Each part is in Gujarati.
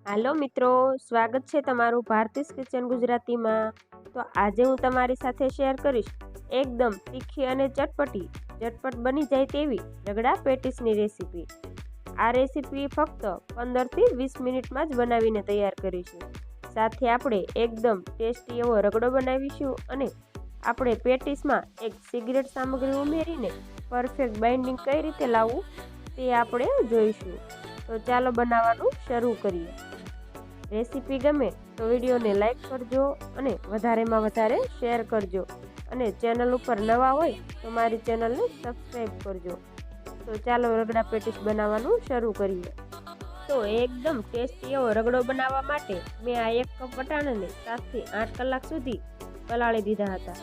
હાલો મિત્રો, સ્વાગત છે તમારું ભારતીસ કિચન ગુજરાતીમાં। તો આજે હું તમારી સાથે શેર કરીશ એકદમ તીખી અને ઝટપટ બની જાય તેવી રગડા પેટીસની રેસીપી। આ રેસીપી ફક્ત 15 થી 20 મિનિટમાં જ બનાવીને તૈયાર કરીશું। સાથે આપણે એકદમ ટેસ્ટી એવો રગડો બનાવીશું અને આપણે પેટીસમાં એક સિક્રેટ સામગ્રી ઉમેરીને પરફેક્ટ બાઇન્ડિંગ કઈ રીતે લાવવું તે આપણે જોઈશું। તો ચાલો બનાવવાનું શરૂ કરીએ। રેસીપી ગમે તો વિડીયોને લાઈક કરજો અને વધારેમાં વધારે શેર કરજો અને ચેનલ ઉપર નવા હોય તો મારી ચેનલને સબસ્ક્રાઈબ કરજો। તો ચાલો રગડા પેટીસ બનાવવાનું શરૂ કરીએ। તો એકદમ ટેસ્ટી એવો રગડો બનાવવા માટે મેં આ 1 કપ વટાણાને 7 થી 8 કલાક સુધી પલાળી દીધા હતા।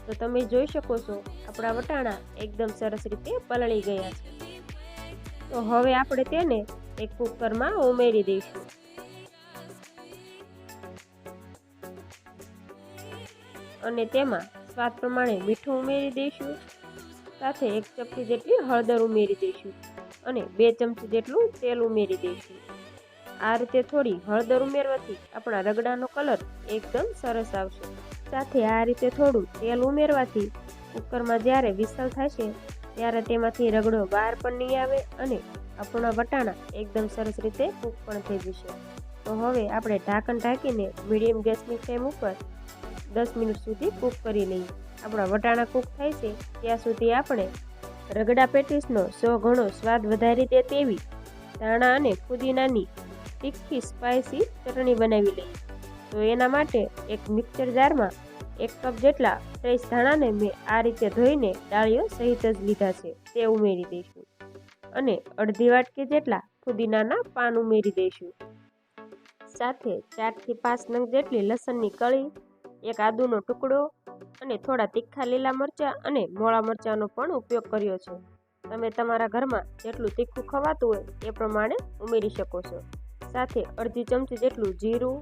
તો તમે જોઈ શકો છો આપણા વટાણા એકદમ સરસ રીતે પલળી ગયા છે। તો હવે આપણે તેને એક કુકરમાં ઉમેરી દઈશું અને તેમાં સ્વાદ પ્રમાણે મીઠું ઉમેરી દઈશું। સાથે 1 ચમચી જેટલી હળદર ઉમેરી દઈશું અને 2 ચમચી જેટલું તેલ ઉમેરી દઈશું। આ રીતે થોડી હળદર ઉમેરવાથી આપણા રગડાનો કલર એકદમ સરસ આવશે। સાથે આ રીતે થોડું તેલ ઉમેરવાથી કુકરમાં જ્યારે વિસલ થશે ત્યારે તેમાંથી રગડો બહાર પણ નહીં આવે અને આપણા વટાણા એકદમ સરસ રીતે કૂક પણ થઈ જશે। તો હવે આપણે ઢાંકણ ઢાંકીને મીડિયમ ગેસની ફ્લેમ ઉપર 10 મિનિટ સુધી કૂક કરી લઈએ। આપણા વટાણા કૂક થાય છે ત્યાં સુધી આપણે રગડા પેટીસનો 100 ગણો સ્વાદ વધારી દે તેવી ધાણા અને ફુદીનાની તીખી સ્પાઇસી ચટણી બનાવી લઈએ। તો એના માટે એક મિક્સર જારમાં 1 કપ જેટલા ફ્રેશ ધાણાને મેં આ રીતે ધોઈને ડાળીઓ સહિત જ લીધા છે તે ઉમેરી દઈશું અને અડધી વાટકી જેટલા ફુદીનાના પાન ઉમેરી દઈશું। સાથે 4 થી 5 નંગ જેટલી લસણની કળી, 1 આદુનો ટુકડો અને થોડા તીખા લીલા મરચાં અને મોળા મરચાંનો પણ ઉપયોગ કર્યો છે। તમે તમારા ઘરમાં જેટલું તીખું ખવાતું હોય એ પ્રમાણે ઉમેરી શકો છો। સાથે અડધી ચમચી જેટલું જીરું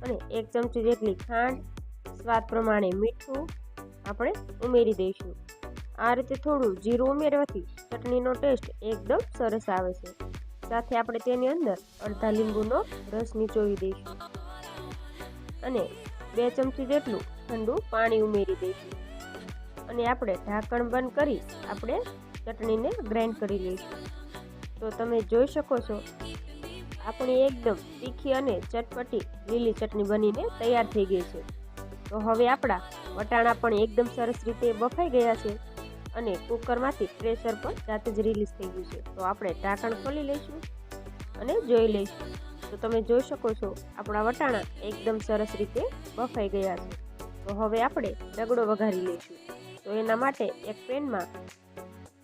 અને 1 ચમચી જેટલી ખાંડ, સ્વાદ પ્રમાણે મીઠું આપણે ઉમેરી દઈશું। આ રીતે થોડું જીરું ઉમેરવાથી ચટણીનો ટેસ્ટ એકદમ સરસ આવે છે। સાથે આપણે તેની અંદર અડધા લીંબુનો રસ નીચોવી દઈશું અને 2 ચમચી જેટલું ઠંડુ પાણી ઉમેરી દઈશું અને આપણે ઢાંકણ બંધ કરી આપણે ચટણીને ગ્રાઇન્ડ કરી લઈશું। તો તમે જોઈ શકો છો આપણી એકદમ તીખી અને ચટપટી લીલી ચટણી બનીને તૈયાર થઈ ગઈ છે। તો હવે આપણા વટાણા પણ એકદમ સરસ રીતે બફાઈ ગયા છે અને કુકરમાંથી પ્રેશર પણ જાતે જ રિલીઝ થઈ ગયું છે। તો આપણે ઢાંકણ ખોલી લઈશું અને જોઈ લઈશું। તો તમે જોઈ શકો છો આપણા વટાણા એકદમ સરસ રીતે બફાઈ ગયા છે। તો હવે આપણે રગડો વઘારી લઈશું। તો એના માટે એક પેનમાં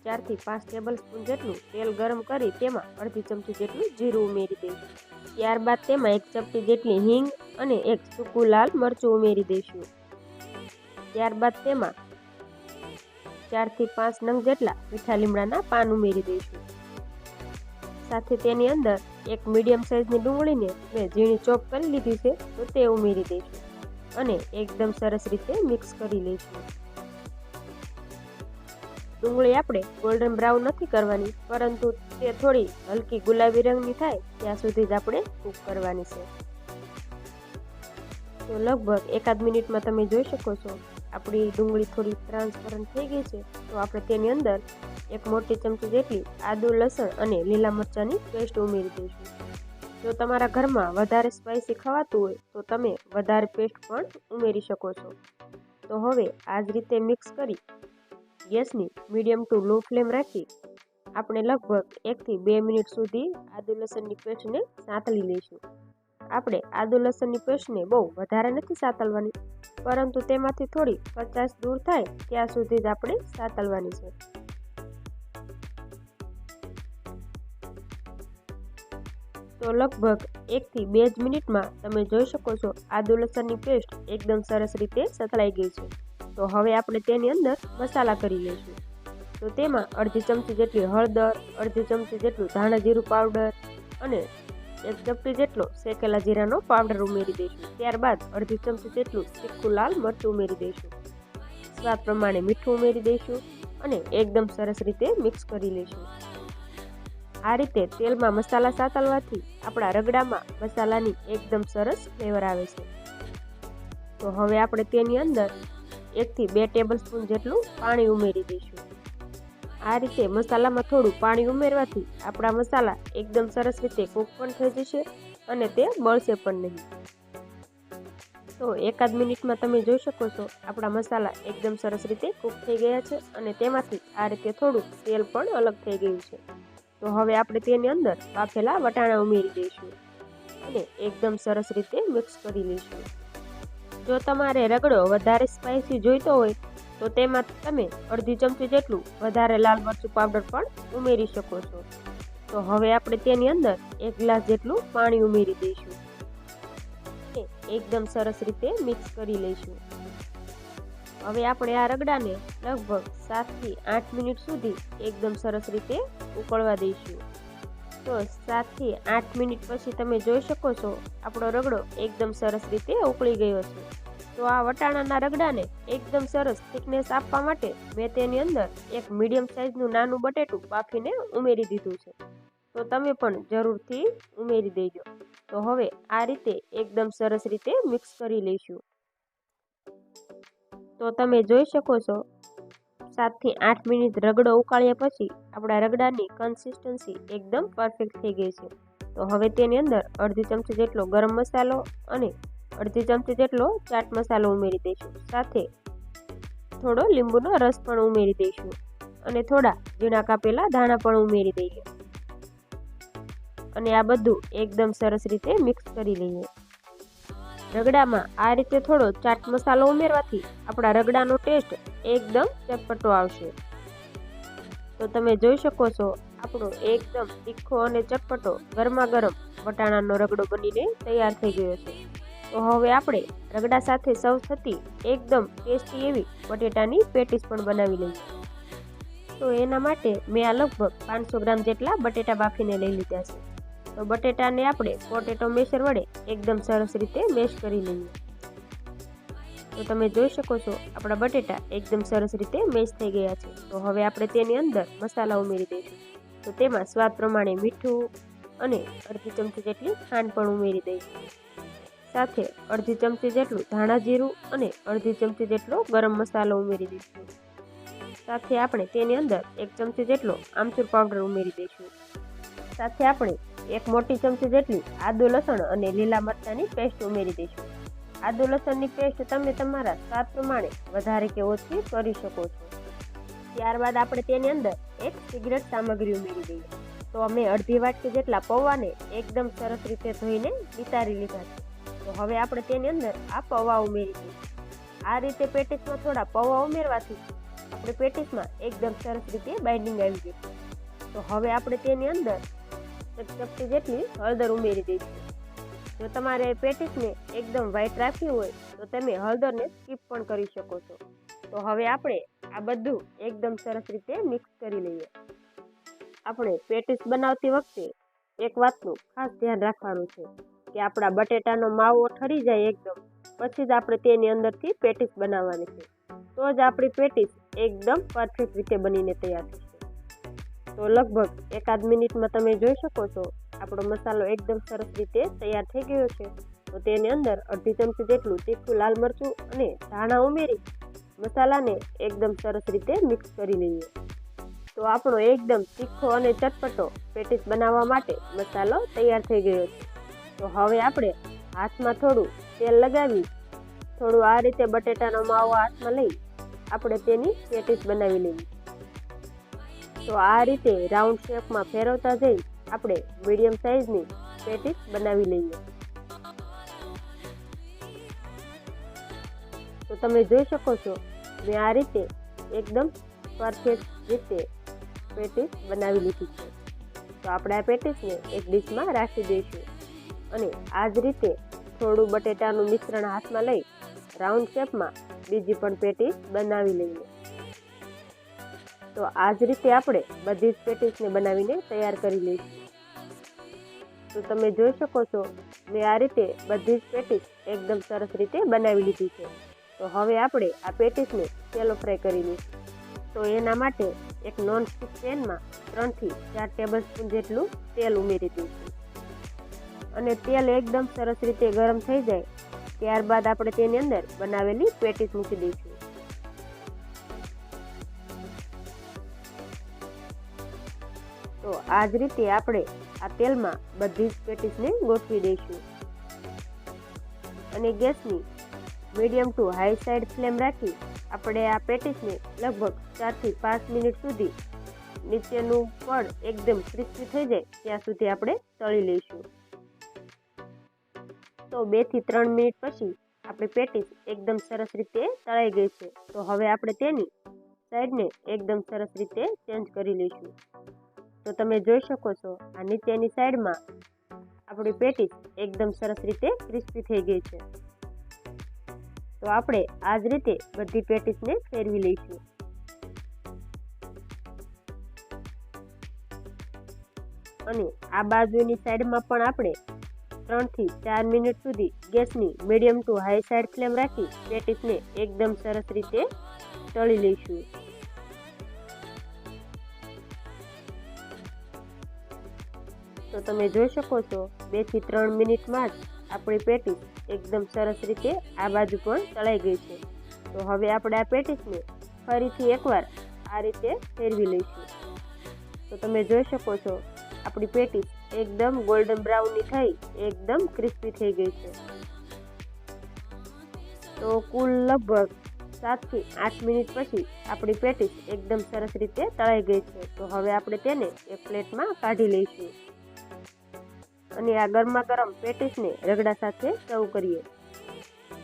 4 થી 5 ટેબલ સ્પૂન જેટલું તેલ ગરમ કરી તેમાં અડધી ચમચી જેટલું જીરું ઉમેરી દઈશું। ત્યારબાદ તેમાં 1 ચમચી જેટલી હિંગ અને 1 સૂકું લાલ મરચું ઉમેરી દઈશું। ત્યારબાદ તેમાં 4 થી 5 નંગ જેટલા મીઠા લીમડાના પાન ઉમેરી દઈશું। સાથે તેની અંદર એક મીડિયમ સાઇઝની ડુંગળીને મેં ઝીણી ચોપ કરી લીધી છે તો તે ઉમેરી દઈશું અને એકદમ સરસ રીતે મિક્સ કરી લઈશું। ડુંગળી આપણે ગોલ્ડન બ્રાઉન નથી કરવાની, પરંતુ તે થોડી હલકી ગુલાબી રંગની થાય ત્યાં સુધી જ આપણે કૂક કરવાની છે। તો લગભગ 1 મિનિટમાં તમે જોઈ શકો છો આપણી ડુંગળી થોડી ટ્રાન્સપરન્ટ થઈ ગઈ છે। તો આપણે તેની અંદર 1 મોટી ચમચી જેટલી આદુ, લસણ અને લીલા મરચાંની પેસ્ટ ઉમેરી દઈશું। જો તમારા ઘરમાં વધારે સ્પાઇસી ખવાતું હોય તો તમે વધારે પેસ્ટ પણ ઉમેરી શકો છો। તો હવે આ જ રીતે મિક્સ કરી ગેસની મીડિયમ ટુ લો ફ્લેમ રાખી આપણે લગભગ 1 થી 2 મિનિટ સુધી આદુ લસણની પેસ્ટને સાંતળી લઈશું। આપણે આદુ લસણની પેસ્ટને બહુ વધારે નથી સાંતળવાની, પરંતુ તેમાંથી થોડી કચાશ દૂર થાય ત્યાં સુધી જ આપણે સાંતળવાની છે। તો લગભગ 1 થી 2 જ મિનિટમાં તમે જોઈ શકો છો આદુ લસણની પેસ્ટ એકદમ સરસ રીતે સતળાઈ ગઈ છે। તો હવે આપણે તેની અંદર મસાલા કરી લઈશું। તો તેમાં અડધી ચમચી જેટલી હળદર, અડધી ચમચી જેટલું ધાણા જીરું પાવડર અને 1 ચમચી જેટલો શેકેલા જીરાનો પાવડર ઉમેરી દઈશું। ત્યારબાદ અડધી ચમચી જેટલું તીખું લાલ મરચું ઉમેરી દઈશું। સ્વાદ પ્રમાણે મીઠું ઉમેરી દઈશું અને એકદમ સરસ રીતે મિક્સ કરી લઈશું। આ રીતે તેલમાં મસાલા સાતળવાથી આપણા રગડામાં મસાલાની એકદમ સરસ ફ્લેવર આવે છે. તો હવે આપણે તેની અંદર 1 થી 2 ટેબલસ્પૂન જેટલું પાણી ઉમેરી દઈશું. આ રીતે મસાલામાં થોડું પાણી ઉમેરવાથી આપણા મસાલા એકદમ સરસ રીતે કૂક પણ થઈ જશે અને તે બળશે પણ નહીં. તો 1 મિનિટમાં તમે જોઈ શકો છો આપણા મસાલા એકદમ સરસ રીતે કૂક થઈ ગયા છે અને તેમાંથી આ રીતે થોડું તેલ પણ અલગ થઈ ગયું છે. તો હવે આપણે તેની અંદર બાફેલા વટાણા ઉમેરી દઈશું અને એકદમ સરસ રીતે મિક્સ કરી લઈશું. જો તમારે રગડો વધારે સ્પાઇસી જોઈતો હોય તો તેમાં તમે અડધી ચમચી જેટલું વધારે લાલ મરચું પાવડર પણ ઉમેરી શકો છો. તો હવે આપણે તેની અંદર 1 ગ્લાસ જેટલું પાણી ઉમેરી દઈશું અને એકદમ સરસ રીતે મિક્સ કરી લઈશું. હવે આપણે આ રગડાને લગભગ 7 થી 8 મિનિટ સુધી એકદમ સરસ રીતે ઉકળવા દઈશું. તો 7 થી 8 મિનિટ પછી તમે જોઈ શકો છો આપણો રગડો એકદમ સરસ રીતે ઉકળી ગયો છે. તો આ વટાણાના રગડાને એકદમ સરસ થિકનેસ આપવા માટે મેં તેની અંદર એક મીડિયમ સાઇઝનું નાનું બટેટું બાફીને ઉમેરી દીધું છે. તો તમે પણ જરૂરથી ઉમેરી દેજો. તો હવે આ રીતે એકદમ સરસ રીતે મિક્સ કરી લઈશું. તો તમે જોઈ શકો છો 7 થી 8 મિનિટ રગડો ઉકાળ્યા પછી આપણા રગડાની કન્સિસ્ટન્સી એકદમ પરફેક્ટ થઈ ગઈ છે. તો હવે તેની અંદર અડધી ચમચી જેટલો ગરમ મસાલો અને અડધી ચમચી જેટલો ચાટ મસાલો ઉમેરી દઈશું. સાથે થોડો લીંબુનો રસ પણ ઉમેરી દઈશું અને થોડા ઝીણા કાપેલા ધાણા પણ ઉમેરી દઈએ અને આ બધું એકદમ સરસ રીતે મિક્સ કરી લઈએ. રગડામાં આ રીતે થોડો ચાટ મસાલો ઉમેરવાથી આપણા રગડાનો ટેસ્ટ એકદમ ચટપટો આવશે. તો તમે જોઈ શકો છો આપણો એકદમ તીખો અને ચટપટો ગરમા ગરમ વટાણાનો રગડો બનીને તૈયાર થઈ ગયો છે. તો હવે આપણે રગડા સાથે સર્વ થતી એકદમ ટેસ્ટી એવી બટેટાની પેટીસ પણ બનાવી લઈએ. તો એના માટે મેં આ લગભગ 500 ગ્રામ જેટલા બટેટા બાફીને લઈ લીધા છે. તો બટેટાને આપણે પોટેટો મેશર વડે એકદમ સરસ રીતે મેશ કરી લઈએ. તો તમે જોઈ શકો છો આપણા બટેટા એકદમ સરસ રીતે મેશ થઈ ગયા છે. તો હવે આપણે તેની અંદર મસાલા ઉમેરી દઈશું. તો તેમાં સ્વાદ પ્રમાણે મીઠું અને અડધી ચમચી જેટલી ખાંડ પણ ઉમેરી દઈશું. સાથે અડધી ચમચી જેટલું ધાણા જીરું અને અડધી ચમચી જેટલો ગરમ મસાલો ઉમેરી દઈશું. સાથે આપણે તેની અંદર 1 ચમચી જેટલો આમચૂર પાવડર ઉમેરી દઈશું. સાથે આપણે 1 મોટી ચમચી જેટલી આદુ લસણ અને લીલા મરચાંની પેસ્ટ ઉમેરી દઈશું. આદુ લસણની પેસ્ટ તમે તમારા સ્વાદ પ્રમાણે વધારે કે ઓછી કરી શકો છો. ત્યારબાદ આપણે તેની અંદર 1 સિગરેટ સામગ્રી ઉમેરી દઈએ. તો અમે અડધી વાટકી જેટલા પૌવાને એકદમ સરસ રીતે ધોઈને નિતારી લીધા છે. તો હવે આપણે તેની અંદર આ પૌવા ઉમેરી દઈએ. આ રીતે પેટીસમાં થોડા પૌવા ઉમેરવાથી આપણે પેટીસમાં એકદમ સરસ રીતે બાઇન્ડિંગ આવી જશે. તો હવે આપણે તેની અંદર 1 ચપટી જેટલી હળદર ઉમેરી દઈશું. જો તમારે પેટીસને એકદમ વ્હાઈટ રાખવી હોય તો તમે હળદરને સ્કીપ પણ કરી શકો છો. તો હવે આપણે આ બધું એકદમ સરસ રીતે મિક્સ કરી લઈએ. આપણે પેટીસ બનાવતી વખતે એક વાતનું ખાસ ધ્યાન રાખવાનું છે કે આપણા બટેટાનો માવો ઠરી જાય એકદમ પછી જ આપણે તેની અંદરથી પેટીસ બનાવવાની છે. તો જ આપણી પેટીસ એકદમ પરફેક્ટ રીતે બનીને તૈયાર થશે. તો લગભગ 1 મિનિટમાં તમે જોઈ શકો છો આપણો મસાલો એકદમ સરસ રીતે તૈયાર થઈ ગયો છે. તો તેની અંદર અડધી ચમચી જેટલું તીખું લાલ મરચું અને ધાણા ઉમેરી મસાલાને એકદમ સરસ રીતે મિક્સ કરી લઈએ. તો આપણો એકદમ તીખો અને ચટપટો પેટીસ બનાવવા માટે મસાલો તૈયાર થઈ ગયો છે. તો હવે આપણે હાથમાં થોડું તેલ લગાવી થોડું આ રીતે બટેટાનો માવો હાથમાં લઈ આપણે તેની પેટીસ બનાવી લઈએ. તો આ રીતે રાઉન્ડ શેપમાં ફેરવતા જઈ આપણે મીડિયમ સાઇઝની પેટીસ બનાવી લઈએ. તો તમે જોઈ શકો છો મેં આ રીતે એકદમ પરફેક્ટ રીતે પેટીસ બનાવી લીધી છે. તો આપણે આ પેટીસને એક ડીશમાં રાખી દઈશું અને આ જ રીતે થોડું બટેટાનું મિશ્રણ હાથમાં લઈ રાઉન્ડ શેપમાં બીજી પણ પેટીસ બનાવી લઈએ. તો આ જ રીતે આપણે બધી જ પેટીસને બનાવીને તૈયાર કરી લઈશું. તો તમે જોઈ શકો છો મેં આ રીતે બધી જ પેટીસ એકદમ સરસ રીતે બનાવી લીધી છે. તો હવે આપણે આ પેટીસને શેલો ફ્રાય કરી લઈશું. તો એના માટે એક નોનસ્ટિક પેનમાં 3 થી 4 ટેબલસ્પૂન જેટલું તેલ ઉમેરી દઈશું અને તેલ એકદમ સરસ રીતે ગરમ થઈ જાય ત્યારબાદ આપણે તેની અંદર બનાવેલી પેટીસ મૂકી દઈશું. તો આ જ રીતે આપણે આ તેલમાં બધી જ પેટીસને ગોઠવી દઈશું અને ગેસની medium to high side flame રાખી આપણે આ પેટીસને લગભગ 4 થી 5 મિનિટ સુધી નીચેનું પડ એકદમ ક્રિસ્પી થઈ જાય ત્યાં સુધી આપણે તળી લઈશું. તો 2 થી 3 મિનિટ પછી આપણી પેટીસ એકદમ સરસ રીતે તળાઈ ગઈ છે. તો હવે આપણે તેની સાઈડને એકદમ સરસ રીતે ચેન્જ કરી લઈશું. તો તમે જોઈ શકો છો આ નીચેની સાઈડમાં આપણી પેટીસ એકદમ સરસ રીતે ક્રિસ્પી થઈ ગઈ છે. તો આપણે આ જ રીતે બધી પેટીસને ફેરવી લઈશું. અને આ બાજુની સાઈડમાં પણ આપણે 3 થી 4 મિનિટ સુધી ગેસની medium to high side flame રાખી પેટીસને એકદમ સરસ રીતે તળી લઈશું. તો તમે જોઈ શકો છો 2 થી 3 મિનિટમાં જ આપણી પેટીસ એકદમ સરસ રીતે આ બાજુ પણ તળાઈ ગઈ છે. તો હવે આપણે આ પેટીસને ફરીથી એકવાર આ રીતે ફેરવી લઈશું. તો તમે જોઈ શકો છો આપણી પેટીસ એકદમ ગોલ્ડન બ્રાઉનની થઈ એકદમ ક્રિસ્પી થઈ ગઈ છે. તો કુલ લગભગ 7 થી 8 મિનિટ પછી આપણી પેટીસ એકદમ સરસ રીતે તળાઈ ગઈ છે. તો હવે આપણે તેને એક પ્લેટમાં કાઢી લઈશું અને આ ગરમા ગરમ પેટીસને રગડા સાથે સર્વ કરીએ.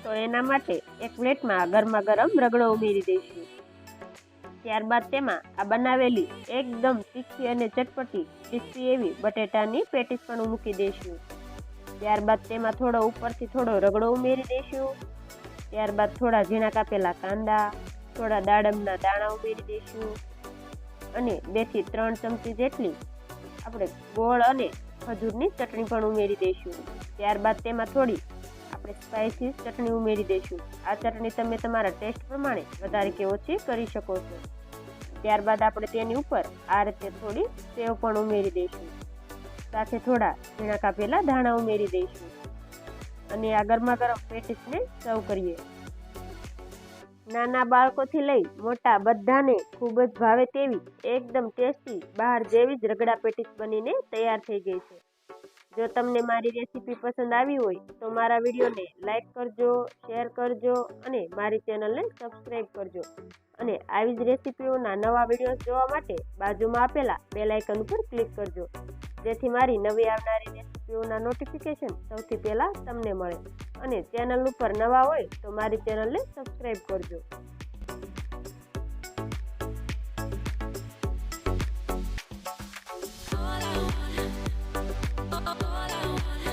તો એના માટે એક પ્લેટમાં ગરમા ગરમ રગડો ઉમેરી દઈશું. ત્યારબાદ તેમાં આ બનાવેલી એકદમ તીખી અને ચટપટી ક્રિસ્પી એવી બટેટાની પેટીસ પણ મૂકી દઈશું. ત્યારબાદ તેમાં થોડો ઉપરથી થોડો રગડો ઉમેરી દઈશું. ત્યારબાદ થોડા ઝીણા કાપેલા કાંદા, થોડા દાડમના દાણા ઉમેરી દઈશું અને 2 થી 3 ચમચી જેટલી આપણે ગોળ અને ખજૂરની ચટણી પણ ઉમેરી દઈશું. ત્યારબાદ તેમાં થોડી આપણે સ્પાઇસી ચટણી ઉમેરી દઈશું. આ ચટણી તમે તમારા ટેસ્ટ પ્રમાણે વધારે કે ઓછી કરી શકો છો. ત્યારબાદ આપણે તેની ઉપર આ રીતે થોડી સેવ પણ ઉમેરી દઈશું. સાથે થોડા ઝીણા કાપેલા ધાણા ઉમેરી દઈશું અને આ ગરમા ગરમ પેટીસને સર્વ કરીએ. નાના બાળકોથી લઈ મોટા બધાને ખૂબ જ ભાવે તેવી એકદમ ટેસ્ટી બહાર જેવી જ રગડા પેટીસ બનીને તૈયાર થઈ ગઈ છે. જો તમને મારી રેસીપી પસંદ આવી હોય તો મારા વિડીયોને લાઈક કરજો, શેર કરજો અને મારી ચેનલને સબસ્ક્રાઈબ કરજો. અને આવી જ રેસીપીઓના નવા વિડીયોઝ જોવા માટે બાજુમાં આપેલા બેલ આઇકન ઉપર ક્લિક કરજો, જેથી મારી નવી આવનારી રેસીપીઓના નોટિફિકેશન સૌથી પહેલાં તમને મળે. અને ચેનલ ઉપર નવા હોય તો મારી ચેનલને સબસ્ક્રાઈબ કરજો.